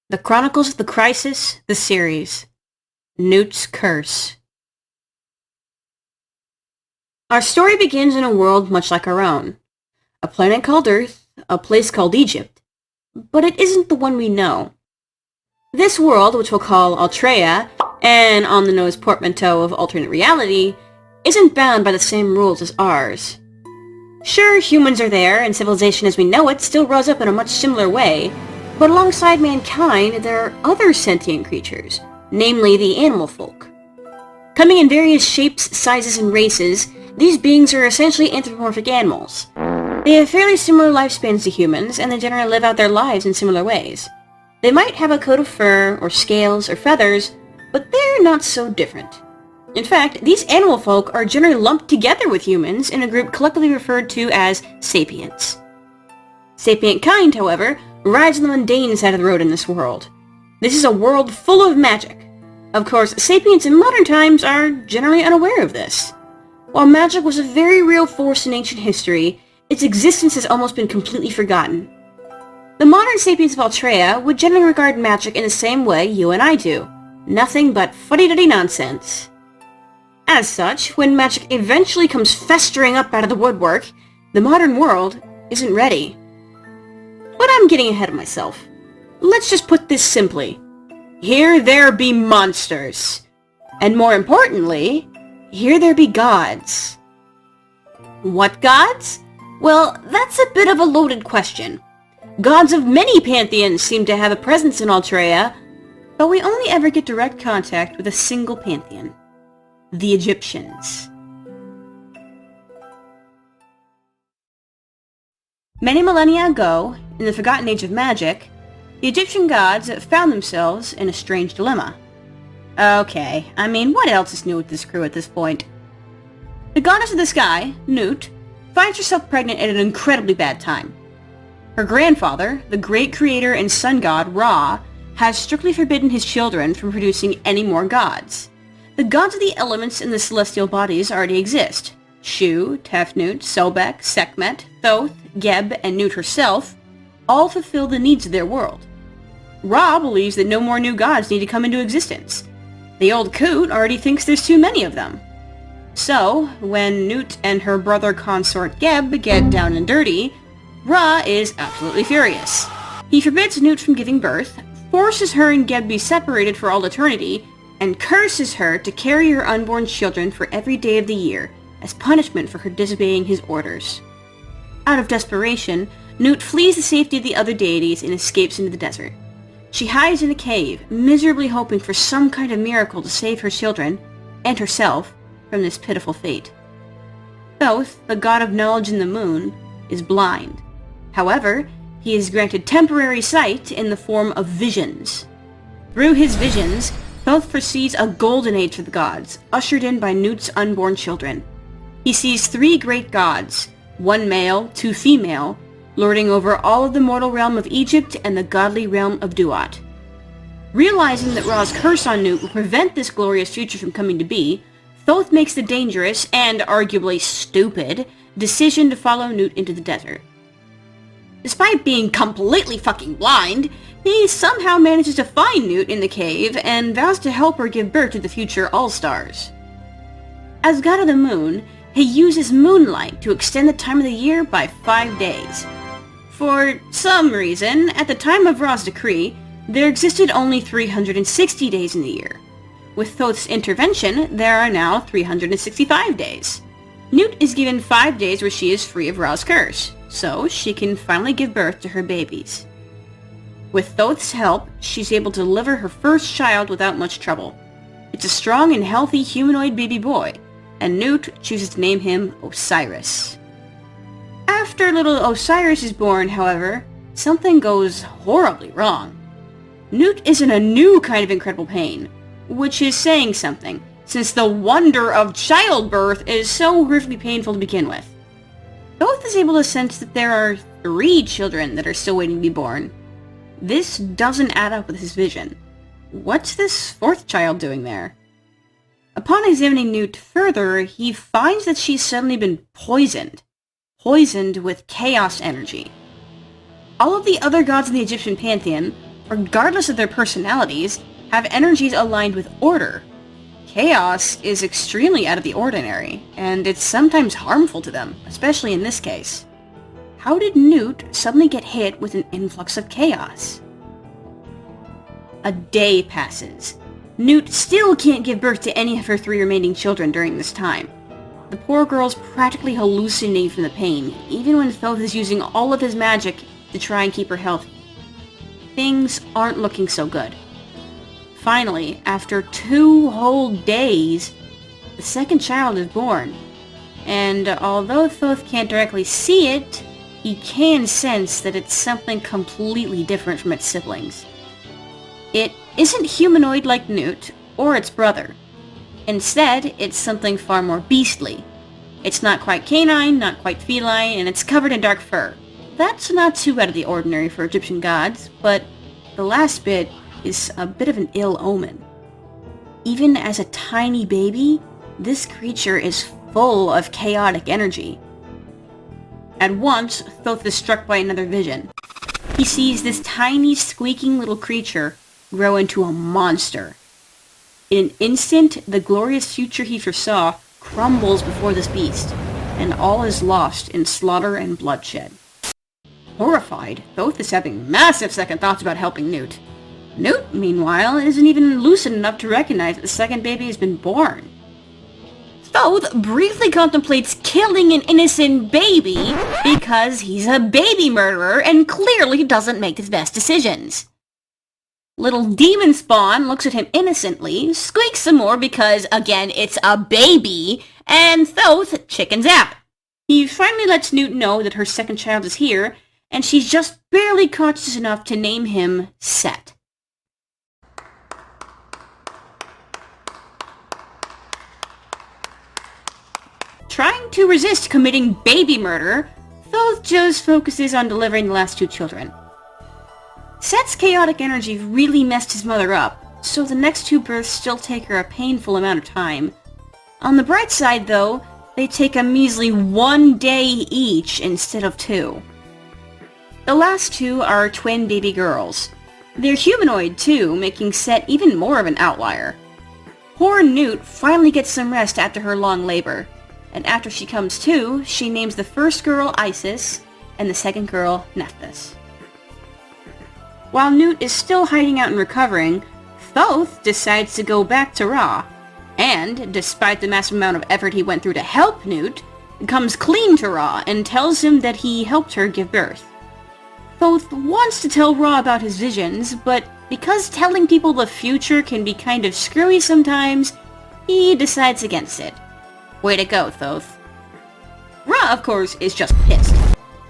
The Chronicles of the Crisis, the series. Newt's Curse. Our story begins in a world much like our own. A planet called Earth, a place called Egypt. But it isn't the one we know. This world, which we'll call Altrea, an on-the-nose portmanteau of alternate reality, isn't bound by the same rules as ours. Sure, humans are there, and civilization as we know it still rose up in a much similar way, but alongside mankind, there are other sentient creatures, namely the animal folk. Coming in various shapes, sizes, and races, these beings are essentially anthropomorphic animals. They have fairly similar lifespans to humans, and they generally live out their lives in similar ways. They might have a coat of fur, or scales, or feathers, but they're not so different. In fact, these animal folk are generally lumped together with humans in a group collectively referred to as sapients. Sapient kind, however, rides on the mundane side of the road in this world. This is a world full of magic. Of course, sapients in modern times are generally unaware of this. While magic was a very real force in ancient history, its existence has almost been completely forgotten. The modern sapients of Altrea would generally regard magic in the same way you and I do. Nothing but fuddy-duddy nonsense. As such, when magic eventually comes festering up out of the woodwork, the modern world isn't ready. But I'm getting ahead of myself. Let's just put this simply. Here there be monsters. And more importantly, here there be gods. What gods? Well, that's a bit of a loaded question. Gods of many pantheons seem to have a presence in Altrea, but we only ever get direct contact with a single pantheon. The Egyptians. Many millennia ago, in the forgotten age of magic, the Egyptian gods found themselves in a strange dilemma. Okay, I mean, what else is new with this crew at this point? The goddess of the sky, Nut, finds herself pregnant at an incredibly bad time. Her grandfather, the great creator and sun god Ra, has strictly forbidden his children from producing any more gods. The gods of the elements in the celestial bodies already exist. Shu, Tefnut, Sobek, Sekhmet, Thoth, Geb, and Nut herself all fulfill the needs of their world. Ra believes that no more new gods need to come into existence. The old coot already thinks there's too many of them. So, when Nut and her brother consort Geb get down and dirty, Ra is absolutely furious. He forbids Nut from giving birth, forces her and Geb be separated for all eternity, and curses her to carry her unborn children for every day of the year, as punishment for her disobeying his orders. Out of desperation, Nut flees the safety of the other deities and escapes into the desert. She hides in a cave, miserably hoping for some kind of miracle to save her children, and herself, from this pitiful fate. Thoth, the god of knowledge in the moon, is blind. However, he is granted temporary sight in the form of visions. Through his visions, Thoth foresees a golden age for the gods, ushered in by Nut's unborn children. He sees 3 great gods, 1 male, 2 female, lording over all of the mortal realm of Egypt and the godly realm of Duat. Realizing that Ra's curse on Nut will prevent this glorious future from coming to be, Thoth makes the dangerous, and arguably stupid, decision to follow Nut into the desert. Despite being completely fucking blind, he somehow manages to find Nut in the cave and vows to help her give birth to the future All-Stars. As god of the moon, he uses moonlight to extend the time of the year by 5 days. For some reason, at the time of Ra's decree, there existed only 360 days in the year. With Thoth's intervention, there are now 365 days. Nut is given 5 days where she is free of Ra's curse, so she can finally give birth to her babies. With Thoth's help, she's able to deliver her first child without much trouble. It's a strong and healthy humanoid baby boy, and Nut chooses to name him Osiris. After little Osiris is born, however, something goes horribly wrong. Nut is in a new kind of incredible pain, which is saying something, since the wonder of childbirth is so horrifically painful to begin with. Thoth is able to sense that there are 3 children that are still waiting to be born. This doesn't add up with his vision. What's this 4th child doing there? Upon examining Nut further, he finds that she's suddenly been poisoned with chaos energy. All of the other gods in the Egyptian pantheon, regardless of their personalities, have energies aligned with order. Chaos is extremely out of the ordinary, and it's sometimes harmful to them, especially in this case. How did Newt suddenly get hit with an influx of chaos? A day passes. Newt still can't give birth to any of her 3 remaining children during this time. The poor girl's practically hallucinating from the pain, even when Thoth is using all of his magic to try and keep her healthy. Things aren't looking so good. Finally, after 2 whole days, the second child is born. And although Thoth can't directly see it, he can sense that it's something completely different from its siblings. It isn't humanoid like Newt, or its brother. Instead, it's something far more beastly. It's not quite canine, not quite feline, and it's covered in dark fur. That's not too out of the ordinary for Egyptian gods, but the last bit is a bit of an ill omen. Even as a tiny baby, this creature is full of chaotic energy. At once, Thoth is struck by another vision. He sees this tiny, squeaking little creature grow into a monster. In an instant, the glorious future he foresaw crumbles before this beast, and all is lost in slaughter and bloodshed. Horrified, Thoth is having massive second thoughts about helping Newt. Newt, meanwhile, isn't even lucid enough to recognize that the second baby has been born. Thoth briefly contemplates killing an innocent baby because he's a baby murderer and clearly doesn't make his best decisions. Little demon spawn looks at him innocently, squeaks some more because, again, it's a baby, and Thoth chickens out. He finally lets Newt know that her second child is here, and she's just barely conscious enough to name him Set. Trying to resist committing baby murder, Thoth just focuses on delivering the last 2 children. Set's chaotic energy really messed his mother up, so the next 2 births still take her a painful amount of time. On the bright side, though, they take a measly 1 day each instead of 2. The last 2 are twin baby girls. They're humanoid, too, making Set even more of an outlier. Poor Newt finally gets some rest after her long labor, and after she comes to, she names the first girl Isis, and the second girl Nephthys. While Newt is still hiding out and recovering, Thoth decides to go back to Ra, and, despite the massive amount of effort he went through to help Newt, comes clean to Ra and tells him that he helped her give birth. Thoth wants to tell Ra about his visions, but because telling people the future can be kind of screwy sometimes, he decides against it. Way to go, Thoth. Ra, of course, is just pissed.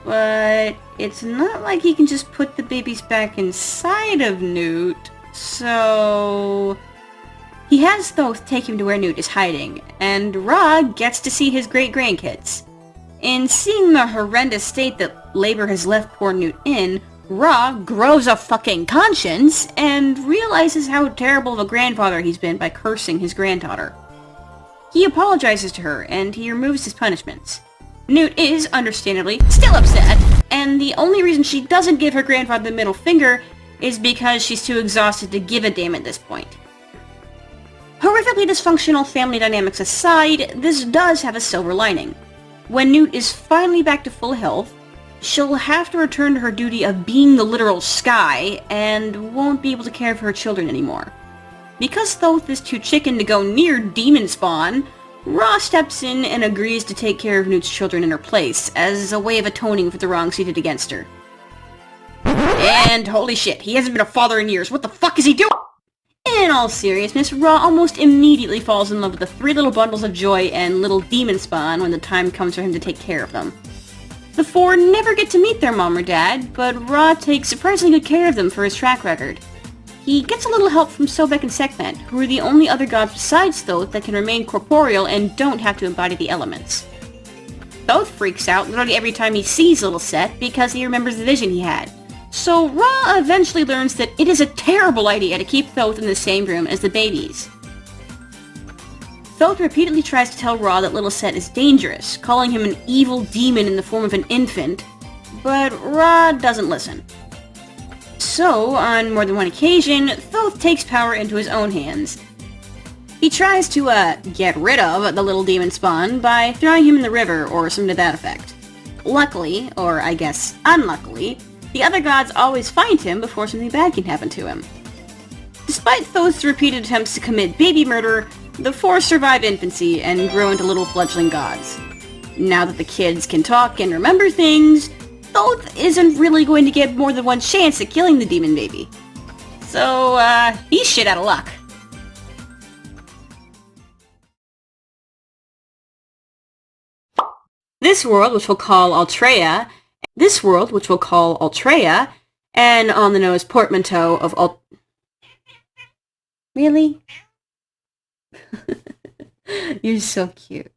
But it's not like he can just put the babies back inside of Newt, so he has Thoth take him to where Newt is hiding, and Ra gets to see his great-grandkids. In seeing the horrendous state that labor has left poor Newt in, Ra grows a fucking conscience and realizes how terrible of a grandfather he's been by cursing his granddaughter. He apologizes to her, and he removes his punishments. Newt is, understandably, still upset, and the only reason she doesn't give her grandfather the middle finger is because she's too exhausted to give a damn at this point. Horrifically dysfunctional family dynamics aside, this does have a silver lining. When Newt is finally back to full health, she'll have to return to her duty of being the literal sky, and won't be able to care for her children anymore. Because Thoth is too chicken to go near demon spawn, Ra steps in and agrees to take care of Newt's children in her place, as a way of atoning for the wrongs he did against her. And holy shit, he hasn't been a father in years, what the fuck is he doing? In all seriousness, Ra almost immediately falls in love with the 3 little bundles of joy and little demon spawn when the time comes for him to take care of them. The 4 never get to meet their mom or dad, but Ra takes surprisingly good care of them for his track record. He gets a little help from Sobek and Sekhmet, who are the only other gods besides Thoth that can remain corporeal and don't have to embody the elements. Thoth freaks out literally every time he sees little Set because he remembers the vision he had. So Ra eventually learns that it is a terrible idea to keep Thoth in the same room as the babies. Thoth repeatedly tries to tell Ra that little Set is dangerous, calling him an evil demon in the form of an infant, but Ra doesn't listen. So, on more than one occasion, Thoth takes power into his own hands. He tries to, get rid of the little demon spawn by throwing him in the river or something to that effect. Luckily, or I guess unluckily, the other gods always find him before something bad can happen to him. Despite Thoth's repeated attempts to commit baby murder, the four survive infancy and grow into little fledgling gods. Now that the kids can talk and remember things, Thoth isn't really going to get more than one chance at killing the demon baby. So, he's shit out of luck. This world, which we'll call Altrea, and on-the-nose portmanteau of Really? You're so cute.